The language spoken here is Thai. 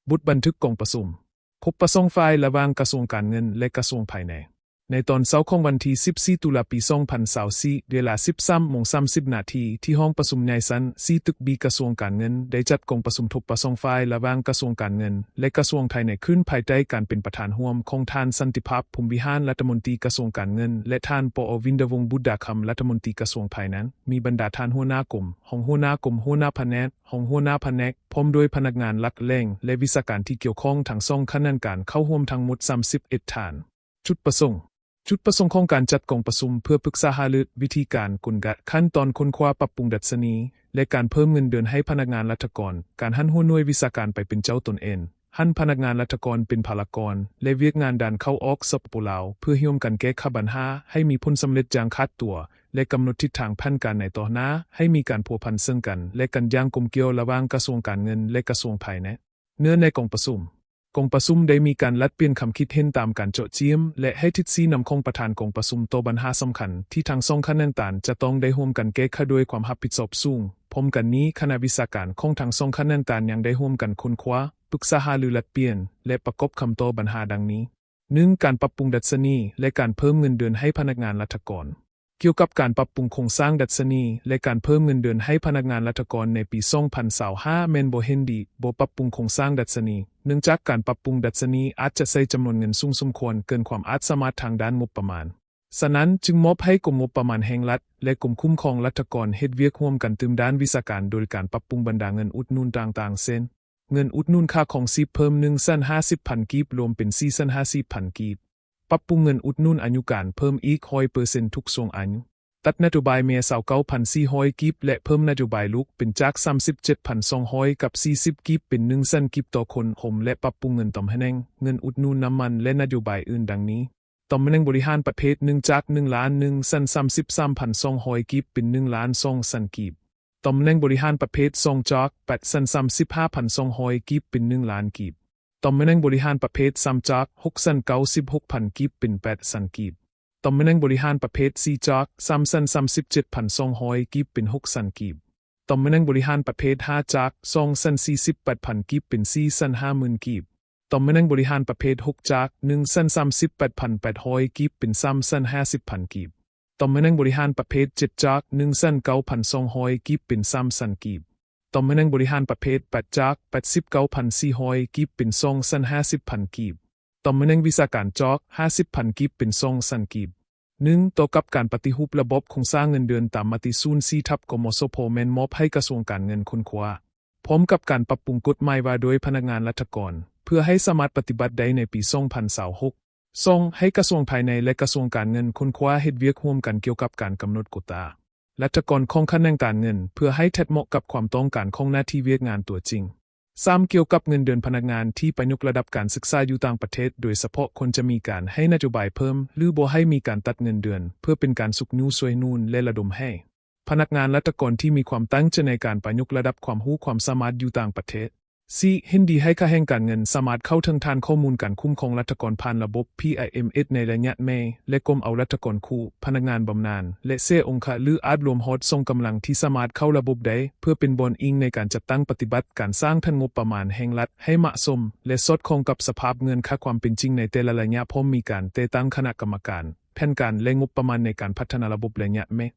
บุตรบันทึกกองประชุมพบประสงค์ฝ่ายระหว่างกระทรวงการเงินและกระทรวงภายในในตอนเช้าของวันที่14ตุลาปี2024เวลา 13:30 น.ที่ห้องประชุมใหญ่ชั้น4ตึก B กระทรวงการเงินได้จัดกองประชุมทบประสงค์ฝ่ายระหว่างกระทรวงการเงินและกระทรวงภายในขึ้นภายใต้การเป็นประธานร่วมของท่านสันติภาพภูมิวิหารรัฐมนตรีกระทรวงการเงินและท่านปอ.วินเดอร์วงศ์บุตรดาคำรัฐมนตรีกระทรวงภายในมีบรรดาท่านหัวหน้ากรมห้องหัวหน้ากรมหัวหน้าแผนกห้องหัวหน้าแผนกพร้อมด้วยพนักงานหลักแหล่งและวิชาการที่เกี่ยวข้องทั้ง2คณะการเข้าร่วมทั้งหมด31ท่านจุดประสงค์ของการจัดกองประชุมเพื่อปรึกษาหารือวิธีการกลไกขั้นตอนค้นคว้าปรับปรุงดัชนีและการเพิ่มเงินเดือนให้พนักงานราชการการหันหัวหน่วยวิชาการไปเป็นเจ้าตนเองหันพนักงานราชการเป็นพลากรและเวียกงานด้านเข้าออกสปปลาวเพื่อร่วมกันแก้ไขปัญหาให้มีผลสำเร็จอย่างคาดตัวและกำหนดทิศทางแผนการในต่อหน้าให้มีการพัวพันซึ่งกันและกันอย่างกลมเกลียวระหว่างกระทรวงการเงินและกระทรวงภายในเนื้อในกองประชุมได้มีการลัดเปลี่ยนคำคิดเห็นตามการเจาะเจียมและให้ทิศชี้นำของประธานกองประชุมต่อปัญหาสำคัญที่ทาง2คณะต่างจะต้องได้ร่วมกันแก้ไขด้วยความรับผิดชอบสูงพร้อมกันนี้คณะวิชาการของทาง2คณะต่างยังได้ร่วมกันค้นคว้าปรึกษาหารือลัดเปลี่ยนและประกอบคำตอบปัญหาดังนี้ 1. การปรับปรุงดัชนีและการเพิ่มเงินเดือนให้พนักงานราชการเกี่ยวกับการปรับปรุงโครงสร้างดัชนีและการเพิ่มเงินเดือนให้พนักงานราชการในปี2025แม่นบ่เห็นดีบ่ปรับปรุงโครงสร้างดัชนีเนื่องจากการปรับปรุงดัชนีอาจจะใช้จำนวนเงินสูงสมควรเกินความอาจสามารถทางด้านงบประมาณฉะนั้นจึงมอบให้กรมงบประมาณแห่งรัฐและกรมคุ้มครองราชการเฮ็ดเวียกร่วมกันเติมด้านวิชาการโดยการปรับปรุงบรรดาเงินอุดหนุนต่างๆเช่นเงินอุดหนุนค่าของชีพเพิ่ม 150,000 กีบรวมเป็น 450,000 กีบปรับปรุงเงินอุดหนุนอายุการเพิ่มอีก 100% ทุกช่วงอายุตัดนโยบายเมีย29,400 กีบและเพิ่มนโยบายลูกเป็นจาก 37,200 กับ 40 กีบเป็น 100,000 กีบต่อคนและปรับปรุงเงินตำแหน่งเงินอุดหนุนน้ำมันและนโยบายอื่นดังนี้ตำแหน่งบริหารประเภท1จาก 1,133,200 กีบเป็น 1,200,000 กีบตำแหน่งบริหารประเภท2จาก 8,35,200 กีบเป็น 1,000,000 กีบตำแหน่งบริหารประเภท3จาก 6,96,000 กีบเป็น 8,000 กีบตำแหน่งบริหารประเภท4จาก 3,37,200 กีบเป็น 6,000 กีบตำแหน่งบริหารประเภท5จาก 2,48,000 กีบเป็น 4,50,000 กีบตำแหน่งบริหารประเภท6จาก 1,38,800 กีบเป็น 3,50,000 กีบตำแหน่งบริหารประเภท7จาก 19,200 กีบเป็น 3,000 กีบตำแหน่งบริหารประเภท8จาก 89,400 กีบเป็น 2,50,000 กีบตำแหน่งวิชาการจาก 50,000 กีบเป็น 2,000 กีบ1. ต่อกับการปฏิรูประบบโครงสร้างเงินเดือนตามมติ04 กมสพแม่นมอบให้กระทรวงการเงินค้นคว้าพร้อมกับการปรับปรุงกฎหมายว่าโดยพนักงานราชการเพื่อให้สามารถปฏิบัติได้ในปี2026 2. ให้กระทรวงภายในและกระทรวงการเงินค้นคว้าเฮ็ดเวียกร่วมกันเกี่ยวกับการกำหนดโควตาราชการของคณะการเงินเพื่อให้ทัดเหมาะกับความต้องการของหน้าที่เวียกงานตัวจริง3. เกี่ยวกับเงินเดือนพนักงานที่ประยุกต์ระดับการศึกษาอยู่ต่างประเทศโดยเฉพาะคนจะมีการให้นโยบายเพิ่มหรือบ่ให้มีการตัดเงินเดือนเพื่อเป็นการสุกนิ้วช่วยนูนและระดมให้พนักงานราชการที่มีความตั้งใจในการประยุกต์ระดับความรู้ความสามารถอยู่ต่างประเทศ 4. เห็นดีให้ข้าแห่งการเงินสามารถเข้าถึงฐานข้อมูลการคุ้มครองราชการผ่านระบบ PIMS ในระยะแม่และกรมเอาราชการคู่พนักงานบำนาญและเสียองค์หรืออาจรวมฮอดส่งกำลังที่สามารถเข้าระบบได้เพื่อเป็นบอนอิงในการจัดตั้งปฏิบัติการสร้างทันงบประมาณแห่งรัฐให้เหมาะสมและสอดคล้องกับสภาพเงินค่าความเป็นจริงในแต่ละระยะพร้อมมีการแต่งตั้งคณะกรรมการแผนการและงบประมาณในการพัฒนาระบบระยะแม่